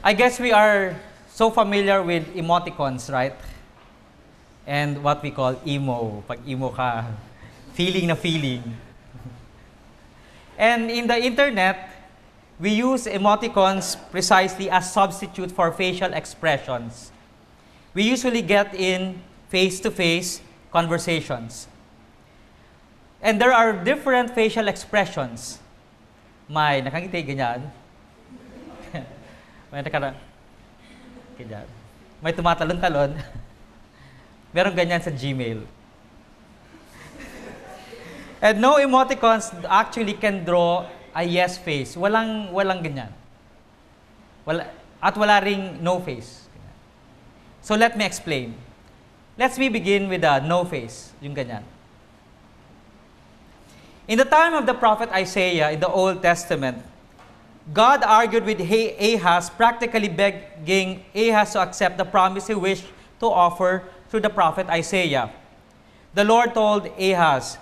I guess we are so familiar with emoticons, right? And what we call emo. Pag emo ka, feeling na feeling. And in the internet, we use emoticons precisely as substitute for facial expressions. We usually get in face-to-face conversations. And there are different facial expressions. May nakangiti, ganyan. May nakara, ganyan. May tumatalon-talon. Meron ganyan sa Gmail. And no emoticons actually can draw a yes face. Walang ganyan. At wala ring no face. So let me explain. Let's begin with the no face, yung ganyan. In the time of the prophet Isaiah in the Old Testament, God argued with Ahaz, practically begging Ahaz to accept the promise he wished to offer through the prophet Isaiah. The Lord told Ahaz,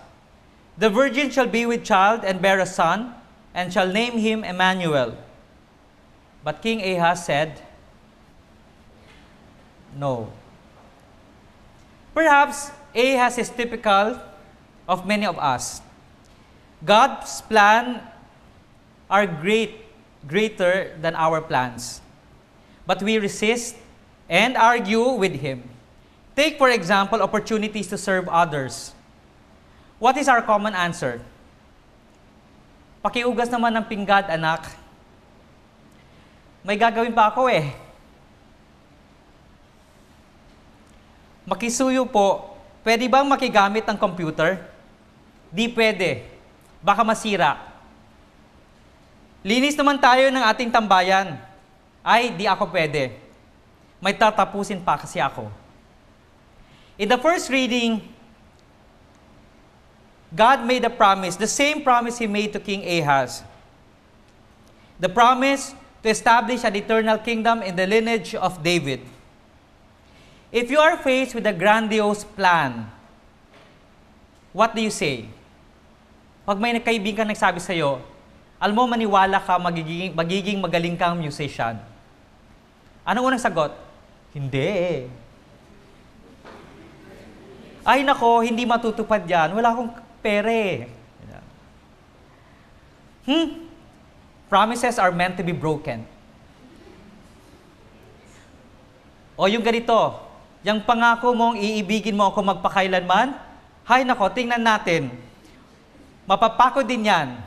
"The virgin shall be with child and bear a son, and shall name him Emmanuel." But King Ahaz said, "No." Perhaps Ahaz is typical of many of us. God's plans are greater than our plans. But we resist and argue with Him. Take, for example, opportunities to serve others. What is our common answer? "Pakiugas naman ng pinggad, anak. May gagawin pa ako eh." "Makisuyo po, pwede bang makigamit ng computer?" "Di pwede. Baka masira." "Linis naman tayo ng ating tambayan." "Ay, di ako pwede. May tatapusin pa kasi ako." In the first reading, God made a promise, the same promise He made to King Ahaz. The promise to establish an eternal kingdom in the lineage of David. If you are faced with a grandiose plan, what do you say? Pag may kaibigan nagsabi sa'yo, alam mo, maniwala ka, magiging magaling kang musician. Anong unang sagot? Hindi. "Ay nako, hindi matutupad yan. Wala akong pere." Promises are meant to be broken. O yung ganito, yung pangako mong iibigin mo ako magpakailanman, hay nako, tingnan natin. Mapapako din yan.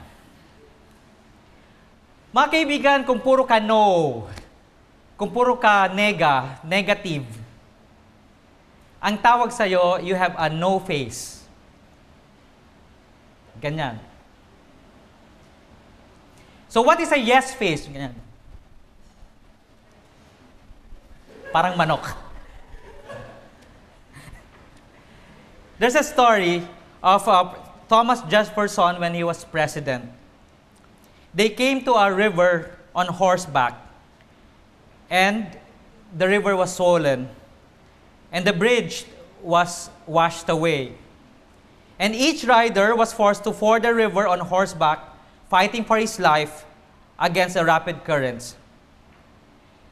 Mga kaibigan, kung puro ka no, kung puro ka negative, ang tawag sa'yo, you have a no face. Ganyan. So what is a yes face? Ganyan. Parang manok. There's a story of Thomas Jefferson when he was president. They came to a river on horseback, and the river was swollen, and the bridge was washed away. And each rider was forced to ford the river on horseback, fighting for his life against the rapid currents.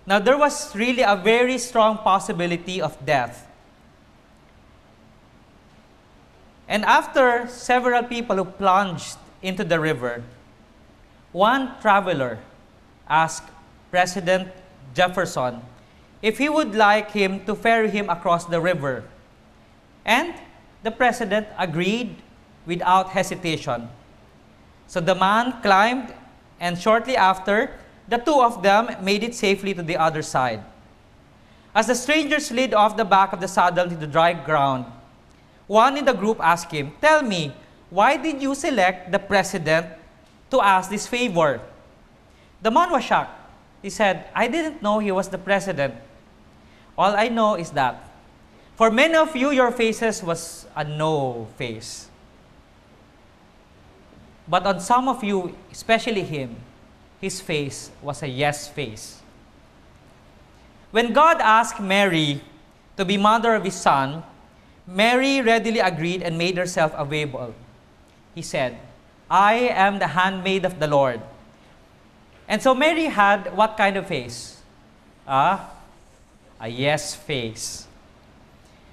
Now, there was really a very strong possibility of death. And after several people who plunged into the river, one traveler asked President Jefferson if he would like him to ferry him across the river. And the president agreed without hesitation. So the man climbed, and shortly after, the two of them made it safely to the other side. As the stranger slid off the back of the saddle to the dry ground, one in the group asked him, "Tell me, why did you select the president to ask this favor?" The man was shocked. He said, "I didn't know he was the president. All I know is that for many of you, your faces was a no face. But on some of you, especially him, his face was a yes face." When God asked Mary to be mother of his son, Mary readily agreed and made herself available. He said, "I am the handmaid of the Lord." And so Mary had what kind of face? a, a yes face.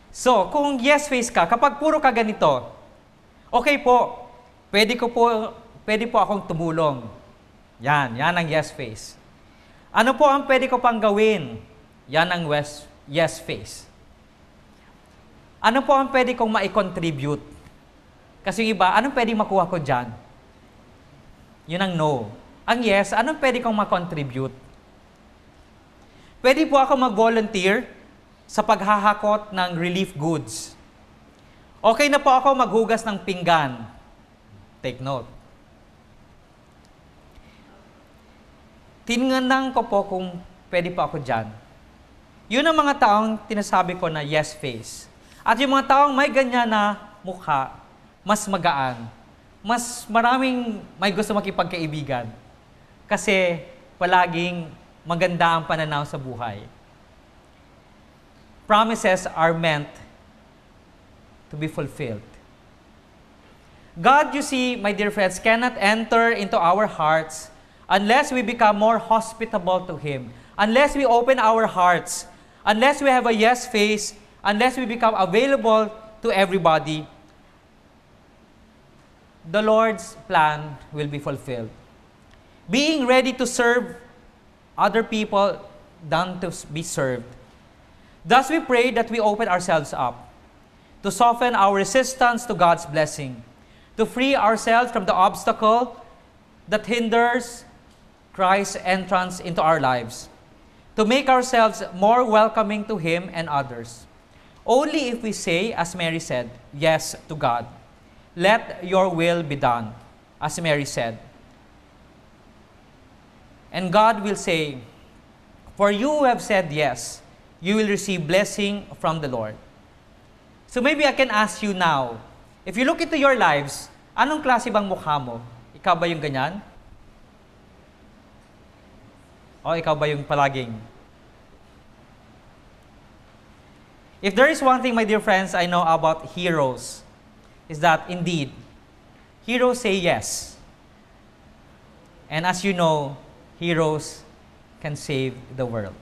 So, kung yes face ka, kapag puro ka ganito, okay po, pwede po akong tumulong. Yan ang yes face. Ano po ang pwede ko pang gawin? Yan ang yes face. Ano po ang pwede kong ma-contribute? Kasi yung iba, anong pwede makuha ko dyan? Yun ang no. Ang yes, anong pwede kong ma-contribute? Pwede po ako mag-volunteer sa paghahakot ng relief goods. Okay na po ako maghugas ng pinggan. Take note. Tinignan ko po kung pwede po ako dyan. Yun ang mga taong tinasabi ko na yes face. At yung mga taong may ganyan na mukha, mas magaan. Mas maraming may gusto makipagkaibigan. Kasi palaging maganda ang pananaw sa buhay. Promises are meant to be fulfilled. God, you see, my dear friends, cannot enter into our hearts unless we become more hospitable to Him. Unless we open our hearts. Unless we have a yes face. Unless we become available to everybody. The Lord's plan will be fulfilled. Being ready to serve other people than to be served. Thus we pray that we open ourselves up to soften our resistance to God's blessing, to free ourselves from the obstacle that hinders Christ's entrance into our lives, to make ourselves more welcoming to Him and others. Only if we say, as Mary said, yes to God. Let your will be done, as Mary said. And God will say, for you who have said yes, you will receive blessing from the Lord. So maybe I can ask you now, if you look into your lives, anong klase bang mukha mo? Ikaw ba yung ganyan? O ikaw ba yung palaging? If there is one thing, my dear friends, I know about heroes, is that indeed, heroes say yes. And as you know, heroes can save the world.